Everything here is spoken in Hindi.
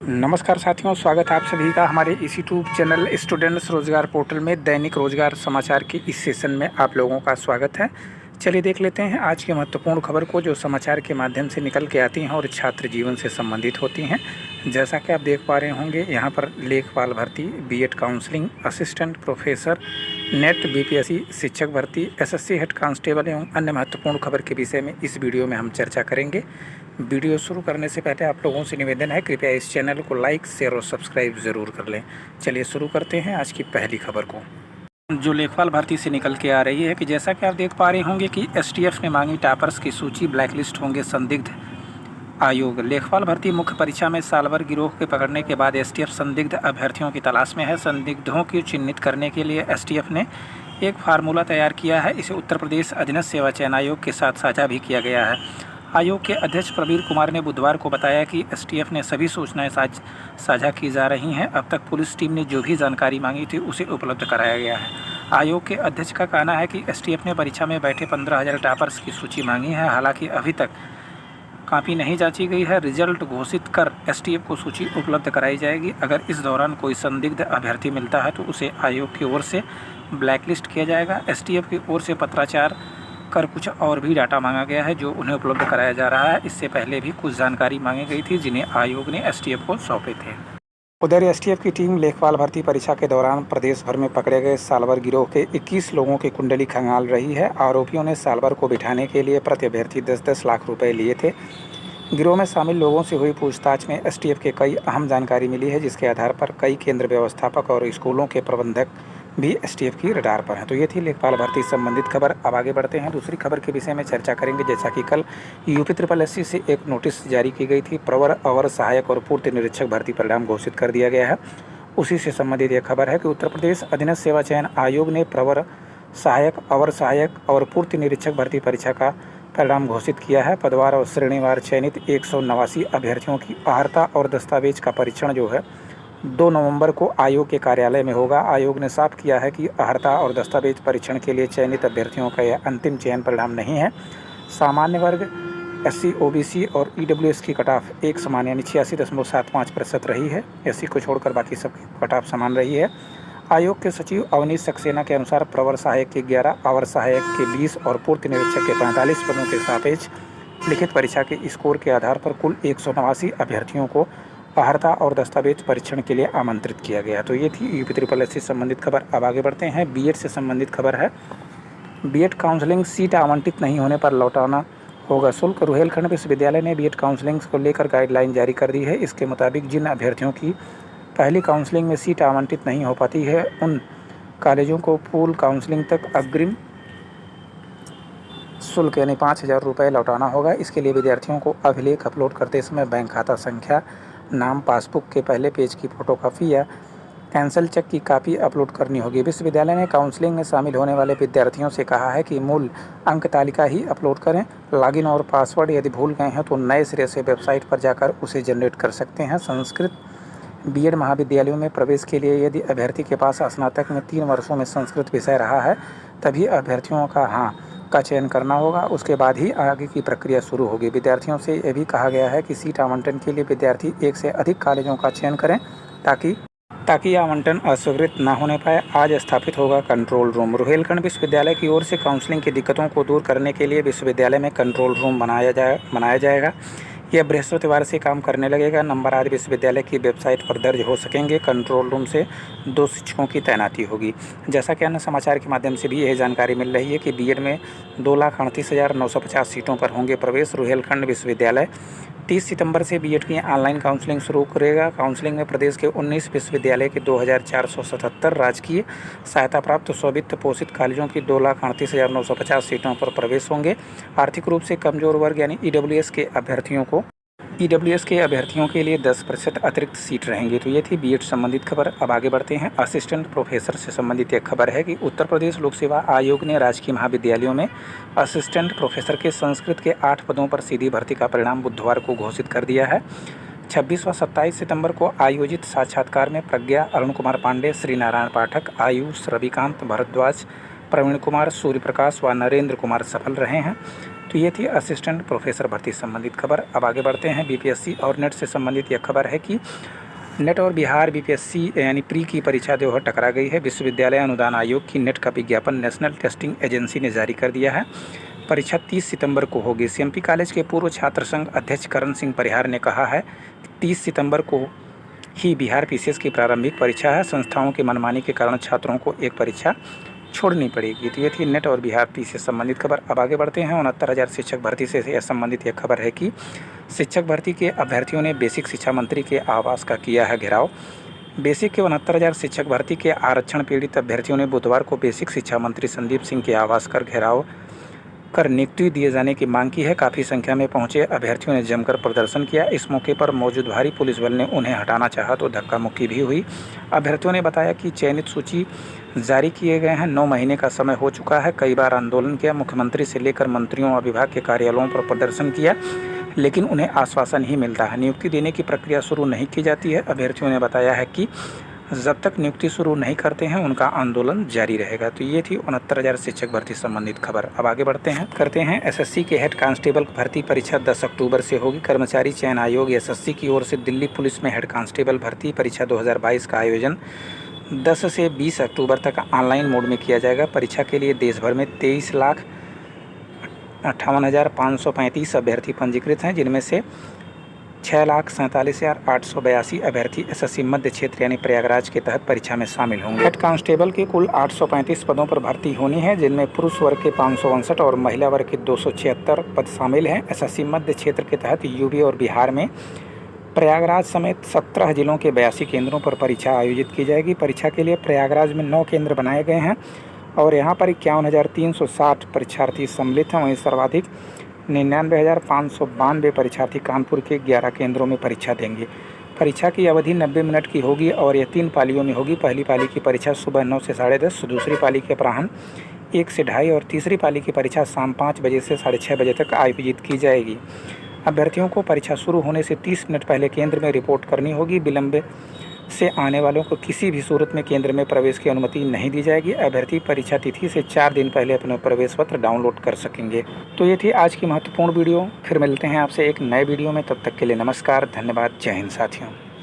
नमस्कार साथियों, स्वागत है आप सभी का हमारे इस यूट्यूब चैनल स्टूडेंट्स रोजगार पोर्टल में दैनिक रोजगार समाचार के इस सेशन में आप लोगों का स्वागत है। चलिए देख लेते हैं आज की महत्वपूर्ण खबर को जो समाचार के माध्यम से निकल के आती हैं और छात्र जीवन से संबंधित होती हैं। जैसा कि आप देख पा रहे होंगे यहाँ पर लेखपाल भर्ती, BEd counselling, assistant professor, NET BPSC शिक्षक भर्ती, एसएससी हेड कांस्टेबल एवं अन्य महत्वपूर्ण खबर के विषय में इस वीडियो में हम चर्चा करेंगे। वीडियो शुरू करने से पहले आप लोगों से निवेदन है, कृपया इस चैनल को लाइक, शेयर और सब्सक्राइब ज़रूर कर लें। चलिए शुरू करते हैं आज की पहली खबर को, जो लेखपाल भर्ती से निकल के आ रही है कि जैसा कि आप देख पा रहे होंगे कि एसटीएफ ने मांगी टॉपर्स की सूची, ब्लैकलिस्ट होंगे संदिग्ध आयोग। लेखपाल भर्ती मुख्य परीक्षा में सालभर गिरोह के पकड़ने के बाद एसटीएफ संदिग्ध अभ्यर्थियों की तलाश में है। संदिग्धों को चिन्हित करने के लिए एसटीएफ ने एक फार्मूला तैयार किया है। इसे उत्तर प्रदेश अधीनस्थ सेवा चयन आयोग के साथ साझा भी किया गया है। आयोग के अध्यक्ष प्रवीर कुमार ने बुधवार को बताया कि एसटीएफ ने सभी सूचनाएं साझा की जा रही हैं। अब तक पुलिस टीम ने जो भी जानकारी मांगी थी उसे उपलब्ध कराया गया है। आयोग के अध्यक्ष का कहना है कि एसटीएफ ने परीक्षा में बैठे 15,000 टॉपर्स की सूची मांगी है। हालांकि अभी तक कॉपी नहीं जांची गई है। रिजल्ट घोषित कर एसटीएफ को सूची उपलब्ध कराई जाएगी। अगर इस दौरान कोई संदिग्ध अभ्यर्थी मिलता है तो उसे आयोग की ओर से ब्लैकलिस्ट किया जाएगा। एसटीएफ की ओर से पत्राचार कर कुछ और भी डाटा मांगा गया है जो उन्हें उपलब्ध कराया जा रहा है। इससे पहले भी कुछ जानकारी मांगी गई थी जिन्हें आयोग ने एसटीएफ को सौंपे थे। उधर एसटीएफ की टीम लेखपाल भर्ती परीक्षा के दौरान प्रदेश भर में पकड़े गए सालभर गिरोह के 21 लोगों की कुंडली खंगाल रही है। आरोपियों ने सालभर को बिठाने के लिए प्रति अभ्यर्थी 10-10 लाख रुपए लिए थे। गिरोह में शामिल लोगों से हुई पूछताछ में एसटीएफ के कई अहम जानकारी मिली है, जिसके आधार पर कई केंद्र व्यवस्थापक और स्कूलों के प्रबंधक भी एसटीएफ की रडार पर हैं। तो ये थी लेखपाल भर्ती से संबंधित खबर। अब आगे बढ़ते हैं, दूसरी खबर के विषय में चर्चा करेंगे। जैसा कि कल यूपी SSSC से एक नोटिस जारी की गई थी। प्रवर, अवर सहायक और पूर्ति निरीक्षक भर्ती परिणाम घोषित कर दिया गया है। उसी से संबंधित यह खबर है कि उत्तर प्रदेश अधीनस्थ सेवा चयन आयोग ने प्रवर सहायक, अवर सहायक और पूर्ति निरीक्षक भर्ती परीक्षा का परिणाम घोषित किया है। पदवार और श्रेणीवार चयनित 189 अभ्यर्थियों की अर्हता और दस्तावेज का परीक्षण जो है 2 नवंबर को आयोग के कार्यालय में होगा। आयोग ने साफ किया है कि अर्हता और दस्तावेज परीक्षण के लिए चयनित अभ्यर्थियों का यह अंतिम चयन परिणाम नहीं है। सामान्य वर्ग, SC, OBC और EWS की कट ऑफ एक समान यानी 86.75% रही है। SC को छोड़कर बाकी सब कट ऑफ समान रही है। आयोग के सचिव अवनीश सक्सेना के अनुसार प्रवर सहायक के 11, अवर सहायक के 20 और पूर्ति निरीक्षक के 45 पदों के सापेक्ष लिखित परीक्षा के स्कोर के आधार पर कुल 189 अभ्यर्थियों को अर्हता और दस्तावेज परीक्षण के लिए आमंत्रित किया गया। तो ये थी यूपी SSSC से संबंधित खबर। अब आगे बढ़ते हैं, बीएड से संबंधित खबर है। बीएड काउंसलिंग सीट आवंटित नहीं होने पर लौटाना होगा शुल्क। रुहेलखंड विश्वविद्यालय ने बीएड काउंसलिंग को लेकर गाइडलाइन जारी कर दी है। इसके मुताबिक जिन अभ्यर्थियों की पहली काउंसलिंग में सीट आवंटित नहीं हो पाती है उन कॉलेजों को पूल काउंसलिंग तक अग्रिम शुल्क यानी 5,000 रुपये लौटाना होगा। इसके लिए विद्यार्थियों को अभिलेख अपलोड करते समय बैंक खाता संख्या, नाम, पासबुक के पहले पेज की फ़ोटोकॉपी या कैंसल चेक की कॉपी अपलोड करनी होगी। विश्वविद्यालय ने काउंसलिंग में शामिल होने वाले विद्यार्थियों से कहा है कि मूल अंक तालिका ही अपलोड करें। लॉगिन और पासवर्ड यदि भूल गए हैं तो नए सिरे से वेबसाइट पर जाकर उसे जनरेट कर सकते हैं। संस्कृत बीएड महाविद्यालयों में प्रवेश के लिए यदि अभ्यर्थी के पास स्नातक में 3 वर्षों में संस्कृत विषय रहा है तभी अभ्यर्थियों का चयन करना होगा। उसके बाद ही आगे की प्रक्रिया शुरू होगी। विद्यार्थियों से यह भी कहा गया है कि सीट आवंटन के लिए विद्यार्थी एक से अधिक कॉलेजों का चयन करें ताकि आवंटन अस्वीकृत न होने पाए। आज स्थापित होगा कंट्रोल रूम। रुहेलखंड विश्वविद्यालय की ओर से काउंसलिंग की दिक्कतों को दूर करने के लिए विश्वविद्यालय में कंट्रोल रूम बनाया जाएगा। यह बृहस्पतिवार से काम करने लगेगा। नंबर आज विश्वविद्यालय की वेबसाइट पर दर्ज हो सकेंगे। कंट्रोल रूम से 2 शिक्षकों की तैनाती होगी। जैसा कि अन्य समाचार के माध्यम से भी यह जानकारी मिल रही है कि बीएड में 2,38,950 सीटों पर होंगे प्रवेश। रुहेलखंड विश्वविद्यालय 30 सितंबर से बीएड की ऑनलाइन काउंसलिंग शुरू करेगा। काउंसलिंग में प्रदेश के 19 विश्वविद्यालय के 2,477 राजकीय सहायता प्राप्त स्ववित्त पोषित कॉलेजों की 2,38,950 सीटों पर प्रवेश होंगे। आर्थिक रूप से कमजोर वर्ग यानी ईडब्ल्यूएस के अभ्यर्थियों के लिए 10% अतिरिक्त सीट रहेंगी। तो ये थी बीएड संबंधित खबर। अब आगे बढ़ते हैं, असिस्टेंट प्रोफेसर से संबंधित एक खबर है कि उत्तर प्रदेश लोक सेवा आयोग ने राजकीय महाविद्यालयों में असिस्टेंट प्रोफेसर के संस्कृत के 8 पदों पर सीधी भर्ती का परिणाम बुधवार को घोषित कर दिया है। 26 व 27 सितंबर को आयोजित साक्षात्कार में प्रज्ञा, अरुण कुमार पांडे, श्री नारायण पाठक, आयुष, रविकांत भारद्वाज, प्रवीण कुमार, सूर्य प्रकाश व नरेंद्र कुमार सफल रहे हैं। तो ये थी असिस्टेंट प्रोफेसर भर्ती संबंधित खबर। अब आगे बढ़ते हैं। बीपीएससी और नेट से संबंधित यह खबर है कि नेट और बिहार बीपीएससी यानी प्री की परीक्षा देवहर टकरा गई है। विश्वविद्यालय अनुदान आयोग की नेट का विज्ञापन नेशनल टेस्टिंग एजेंसी ने जारी कर दिया है। परीक्षा 30 सितंबर को होगी। सीएमपी कॉलेज के पूर्व छात्र संघ अध्यक्ष करण सिंह परिहार ने कहा है कि 30 सितंबर को ही बिहार पीसीएस की प्रारंभिक परीक्षा है। संस्थाओं की मनमानी के कारण छात्रों को एक परीक्षा छोड़नी पड़ेगी। तो ये थी नेट और बिहार पी से संबंधित खबर। अब आगे बढ़ते हैं। 69,000 शिक्षक भर्ती से यह संबंधित यह खबर है कि शिक्षक भर्ती के अभ्यर्थियों ने बेसिक शिक्षा मंत्री के आवास का किया है घेराव। बेसिक के 69,000 शिक्षक भर्ती के आरक्षण पीड़ित अभ्यर्थियों ने बुधवार को बेसिक शिक्षा मंत्री संदीप सिंह के आवास कर घेराव कर नियुक्ति दिए जाने की मांग की है। काफ़ी संख्या में पहुंचे अभ्यर्थियों ने जमकर प्रदर्शन किया। इस मौके पर मौजूद भारी पुलिस बल ने उन्हें हटाना चाहा तो धक्का मुक्की भी हुई। अभ्यर्थियों ने बताया कि चयनित सूची जारी किए गए हैं। 9 महीने का समय हो चुका है। कई बार आंदोलन किया, मुख्यमंत्री से लेकर मंत्रियों और विभाग के कार्यालयों पर प्रदर्शन किया, लेकिन उन्हें आश्वासन ही मिलता है। नियुक्ति देने की प्रक्रिया शुरू नहीं की जाती है। अभ्यर्थियों ने बताया है कि जब तक नियुक्ति शुरू नहीं करते हैं उनका आंदोलन जारी रहेगा। तो ये थी 69,000 शिक्षक भर्ती संबंधित खबर। अब आगे बढ़ते हैं। एसएससी के हेड कांस्टेबल भर्ती परीक्षा 10 अक्टूबर से होगी। कर्मचारी चयन आयोग एसएससी की ओर से दिल्ली पुलिस में हेड कांस्टेबल भर्ती परीक्षा 2022 का आयोजन 10 से 20 अक्टूबर तक ऑनलाइन मोड में किया जाएगा। परीक्षा के लिए देश भर में 23,58,535 अभ्यर्थी पंजीकृत हैं, जिनमें से 6,47,882 अभ्यर्थी एसएससी मध्य क्षेत्र यानी प्रयागराज के तहत परीक्षा में शामिल होंगे। हेड कांस्टेबल के कुल 835 पदों पर भर्ती होनी है, जिनमें पुरुष वर्ग के 559 और महिला वर्ग के 276 पद शामिल हैं। एसएससी मध्य क्षेत्र के तहत यूपी और बिहार में प्रयागराज समेत 17 जिलों के 82 केंद्रों पर परीक्षा आयोजित की जाएगी। परीक्षा के लिए प्रयागराज में 9 केंद्र बनाए गए हैं और यहाँ पर 51,360 परीक्षार्थी सम्मिलित हैं। वहीं सर्वाधिक 99,592 परीक्षार्थी कानपुर के 11 केंद्रों में परीक्षा देंगे। परीक्षा की अवधि 90 मिनट की होगी और यह 3 पालियों में होगी। पहली पाली की परीक्षा सुबह 9 से 10:30, दूसरी पाली के अपराह्न 1 से 2:30 और तीसरी पाली की परीक्षा शाम 5 बजे से 6:30 बजे तक आयोजित की जाएगी। अभ्यर्थियों को परीक्षा शुरू होने से 30 मिनट पहले केंद्र में रिपोर्ट करनी होगी। विलंब से आने वालों को किसी भी सूरत में केंद्र में प्रवेश की अनुमति नहीं दी जाएगी। अभ्यर्थी परीक्षा तिथि से 4 दिन पहले अपना प्रवेश पत्र डाउनलोड कर सकेंगे। तो ये थी आज की महत्वपूर्ण वीडियो। फिर मिलते हैं आपसे एक नए वीडियो में। तब तक के लिए नमस्कार, धन्यवाद, जय हिंद साथियों।